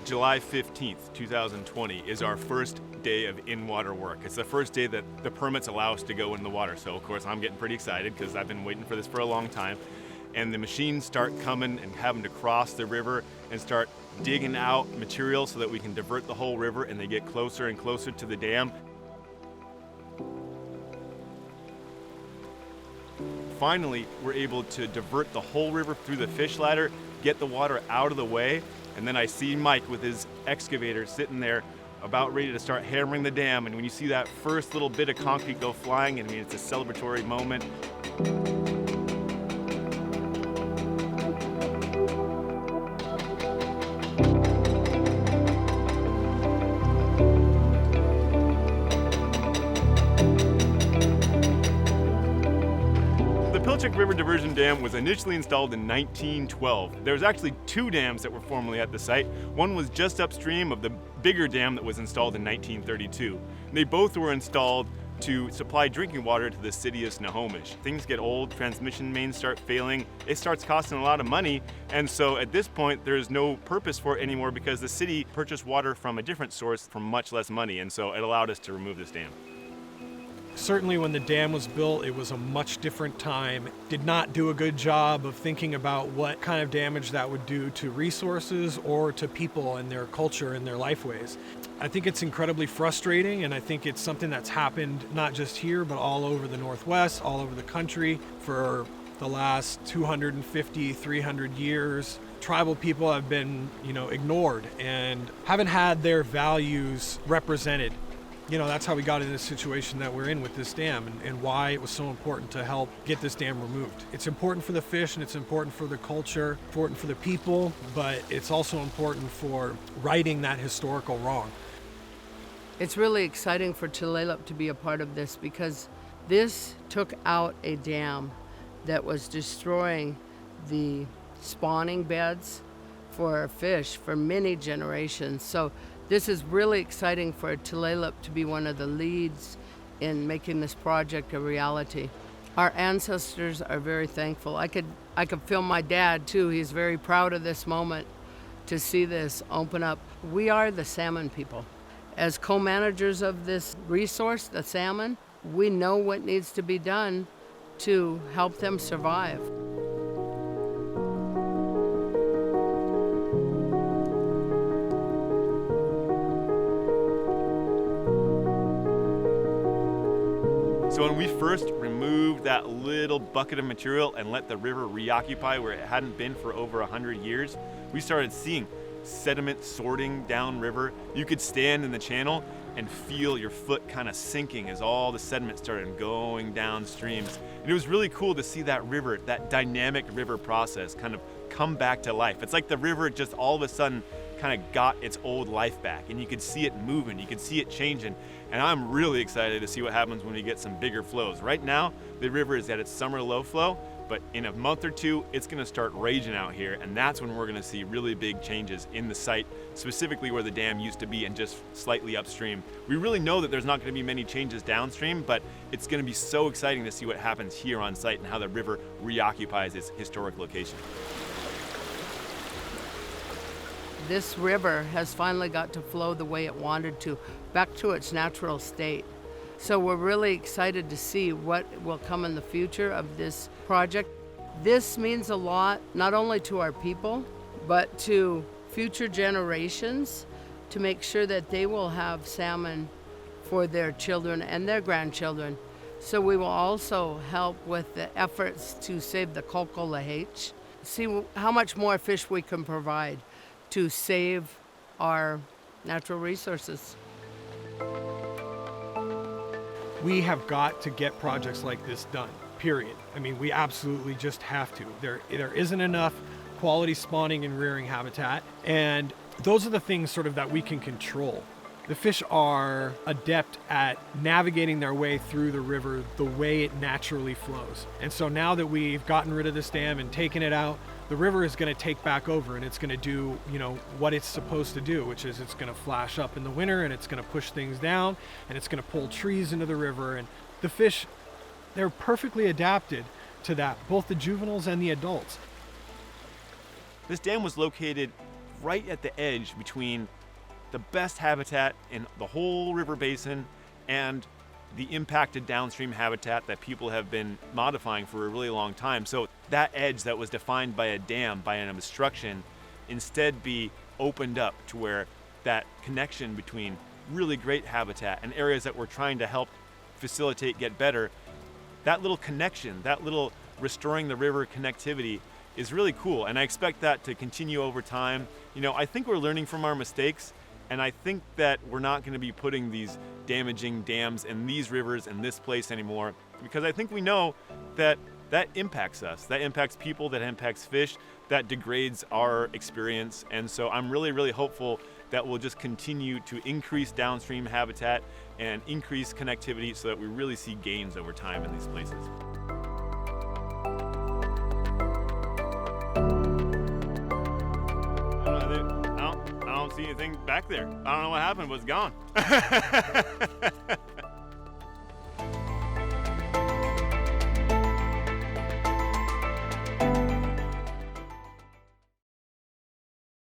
July 15th, 2020 is our first day of in-water work. It's the first day that the permits allow us to go in the water. So of course I'm getting pretty excited because I've been waiting for this for a long time. And the machines start coming and having to cross the river and start digging out material so that we can divert the whole river, and they get closer and closer to the dam. Finally, we're able to divert the whole river through the fish ladder, get the water out of the way, and then I see Mike with his excavator sitting there about ready to start hammering the dam. And when you see that first little bit of concrete go flying, I mean, it's a celebratory moment. The Pilchuck River Diversion Dam was initially installed in 1912. There was actually two dams that were formerly at the site. One was just upstream of the bigger dam that was installed in 1932. They both were installed to supply drinking water to the city of Snohomish. Things get old, transmission mains start failing, it starts costing a lot of money, and so at this point there's no purpose for it anymore because the city purchased water from a different source for much less money, and so it allowed us to remove this dam. Certainly when the dam was built, it was a much different time. Did not do a good job of thinking about what kind of damage that would do to resources or to people and their culture and their lifeways. I think it's incredibly frustrating, and I think it's something that's happened not just here, but all over the Northwest, all over the country for the last 250, 300 years. Tribal people have been, ignored and haven't had their values represented. That's how we got in this situation that we're in with this dam, and why it was so important to help get this dam removed. It's important for the fish, and it's important for the culture, important for the people, but it's also important for righting that historical wrong. It's really exciting for Tulalip to be a part of this because this took out a dam that was destroying the spawning beds for fish for many generations. So this is really exciting for Tulalip to be one of the leads in making this project a reality. Our ancestors are very thankful. I could feel my dad too. He's very proud of this moment to see this open up. We are the salmon people. As co-managers of this resource, the salmon, we know what needs to be done to help them survive. So when we first removed that little bucket of material and let the river reoccupy where it hadn't been for over 100 years, we started seeing sediment sorting downriver. You could stand in the channel and feel your foot kind of sinking as all the sediment started going downstream. And it was really cool to see that river, that dynamic river process kind of come back to life. It's like the river just all of a sudden kind of got its old life back, and you could see it moving, you could see it changing. And I'm really excited to see what happens when we get some bigger flows. Right now, the river is at its summer low flow, but in a month or two, it's gonna start raging out here, and that's when we're gonna see really big changes in the site, specifically where the dam used to be and just slightly upstream. We really know that there's not gonna be many changes downstream, but it's gonna be so exciting to see what happens here on site and how the river reoccupies its historic location. This river has finally got to flow the way it wanted to, back to its natural state. So we're really excited to see what will come in the future of this project. This means a lot, not only to our people, but to future generations, to make sure that they will have salmon for their children and their grandchildren. So we will also help with the efforts to save the Kolkolahech, see how much more fish we can provide to save our natural resources. We have got to get projects like this done, period. I mean, we absolutely just have to. There isn't enough quality spawning and rearing habitat, and those are the things sort of that we can control. The fish are adept at navigating their way through the river the way it naturally flows. And so now that we've gotten rid of this dam and taken it out, the river is going to take back over, and it's going to do, what it's supposed to do, which is it's going to flash up in the winter, and it's going to push things down, and it's going to pull trees into the river. And the fish, they're perfectly adapted to that, both the juveniles and the adults. This dam was located right at the edge between the best habitat in the whole river basin and the impacted downstream habitat that people have been modifying for a really long time. So that edge that was defined by a dam, by an obstruction, instead be opened up to where that connection between really great habitat and areas that we're trying to help facilitate get better, that little connection, that little restoring the river connectivity is really cool. And I expect that to continue over time. You know, I think we're learning from our mistakes, and I think that we're not going to be putting these damaging dams in these rivers in this place anymore, because I think we know that that impacts us, that impacts people, that impacts fish, that degrades our experience. And so I'm really, really hopeful that we'll just continue to increase downstream habitat and increase connectivity so that we really see gains over time in these places. I don't see anything back there. I don't know what happened, but it's gone.